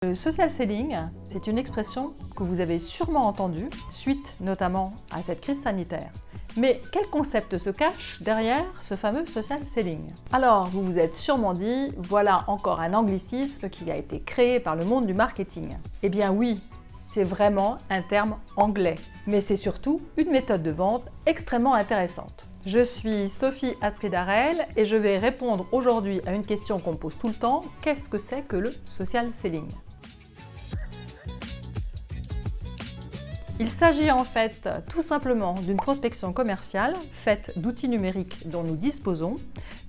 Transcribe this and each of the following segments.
Le social selling, c'est une expression que vous avez sûrement entendue, suite notamment à cette crise sanitaire. Mais quel concept se cache derrière ce fameux social selling? Alors, vous vous êtes sûrement dit, voilà encore un anglicisme qui a été créé par le monde du marketing. Eh bien oui, c'est vraiment un terme anglais, mais c'est surtout une méthode de vente extrêmement intéressante. Je suis Sophie Astrid-Arel et je vais répondre aujourd'hui à une question qu'on me pose tout le temps, qu'est-ce que c'est que le social selling? Il s'agit en fait tout simplement d'une prospection commerciale faite d'outils numériques dont nous disposons,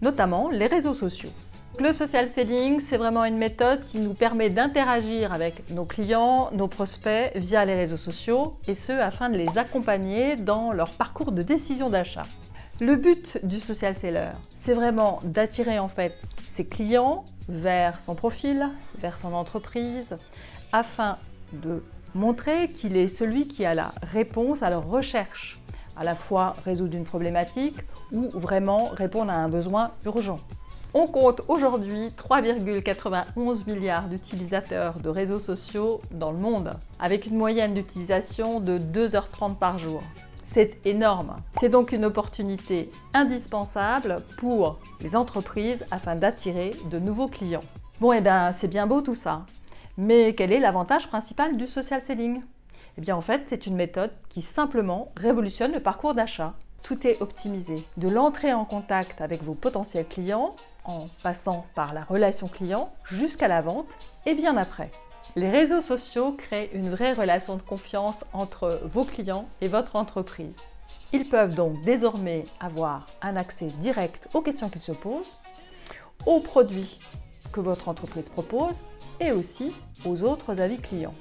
notamment les réseaux sociaux. Le social selling, c'est vraiment une méthode qui nous permet d'interagir avec nos clients, nos prospects via les réseaux sociaux, et ce afin de les accompagner dans leur parcours de décision d'achat. Le but du social seller, c'est vraiment d'attirer en fait ses clients vers son profil, vers son entreprise, afin de montrer qu'il est celui qui a la réponse à leur recherche, à la fois résoudre une problématique ou vraiment répondre à un besoin urgent. On compte aujourd'hui 3,91 milliards d'utilisateurs de réseaux sociaux dans le monde, avec une moyenne d'utilisation de 2h30 par jour. C'est énorme. C'est donc une opportunité indispensable pour les entreprises afin d'attirer de nouveaux clients. Bon, c'est bien beau tout ça. Mais quel est l'avantage principal du social selling? Eh bien en fait, c'est une méthode qui simplement révolutionne le parcours d'achat. Tout est optimisé, de l'entrée en contact avec vos potentiels clients, en passant par la relation client, jusqu'à la vente et bien après. Les réseaux sociaux créent une vraie relation de confiance entre vos clients et votre entreprise. Ils peuvent donc désormais avoir un accès direct aux questions qu'ils se posent, aux produits que votre entreprise propose et aussi aux autres avis clients.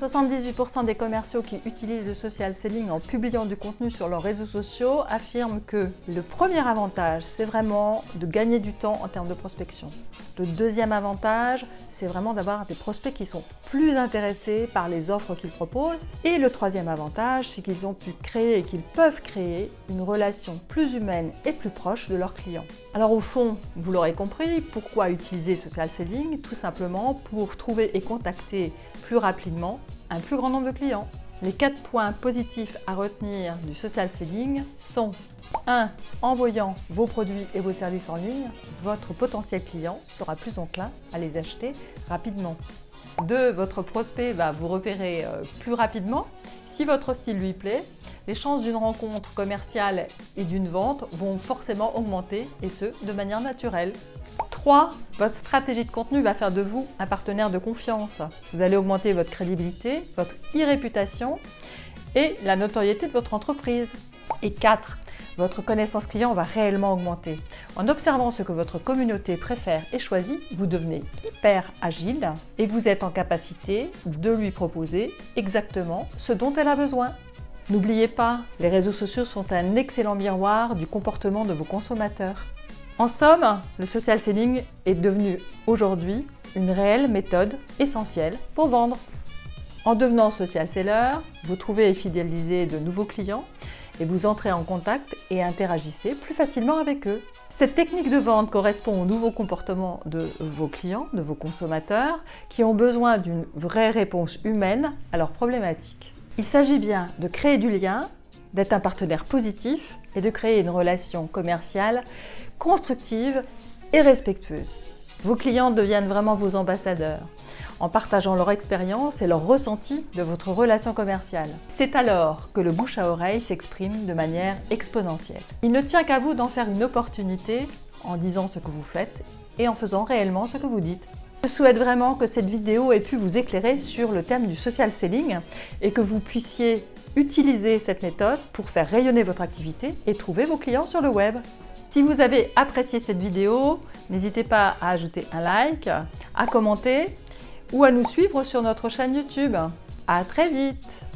78% des commerciaux qui utilisent le social selling en publiant du contenu sur leurs réseaux sociaux affirment que le premier avantage, c'est vraiment de gagner du temps en termes de prospection. Le deuxième avantage, c'est vraiment d'avoir des prospects qui sont plus intéressés par les offres qu'ils proposent. Et le troisième avantage, c'est qu'ils ont pu créer et qu'ils peuvent créer une relation plus humaine et plus proche de leurs clients. Alors au fond, vous l'aurez compris, pourquoi utiliser social selling? Tout simplement pour trouver et contacter plus rapidement un plus grand nombre de clients. Les 4 points positifs à retenir du social selling sont 1. En voyant vos produits et vos services en ligne, votre potentiel client sera plus enclin à les acheter rapidement. 2. Votre prospect va vous repérer plus rapidement. Si votre style lui plaît, les chances d'une rencontre commerciale et d'une vente vont forcément augmenter, et ce, de manière naturelle. 3. Votre stratégie de contenu va faire de vous un partenaire de confiance. Vous allez augmenter votre crédibilité, votre e-réputation et la notoriété de votre entreprise. Et 4. Votre connaissance client va réellement augmenter. En observant ce que votre communauté préfère et choisit, vous devenez hyper agile et vous êtes en capacité de lui proposer exactement ce dont elle a besoin. N'oubliez pas, les réseaux sociaux sont un excellent miroir du comportement de vos consommateurs. En somme, le social selling est devenu aujourd'hui une réelle méthode essentielle pour vendre. En devenant social seller, vous trouvez et fidélisez de nouveaux clients et vous entrez en contact et interagissez plus facilement avec eux. Cette technique de vente correspond au nouveau comportement de vos clients, de vos consommateurs, qui ont besoin d'une vraie réponse humaine à leurs problématiques. Il s'agit bien de créer du lien, d'être un partenaire positif et de créer une relation commerciale constructive et respectueuse. Vos clients deviennent vraiment vos ambassadeurs en partageant leur expérience et leur ressenti de votre relation commerciale. C'est alors que le bouche à oreille s'exprime de manière exponentielle. Il ne tient qu'à vous d'en faire une opportunité en disant ce que vous faites et en faisant réellement ce que vous dites. Je souhaite vraiment que cette vidéo ait pu vous éclairer sur le thème du social selling et que vous puissiez utiliser cette méthode pour faire rayonner votre activité et trouver vos clients sur le web. Si vous avez apprécié cette vidéo, n'hésitez pas à ajouter un like, à commenter ou à nous suivre sur notre chaîne YouTube. À très vite!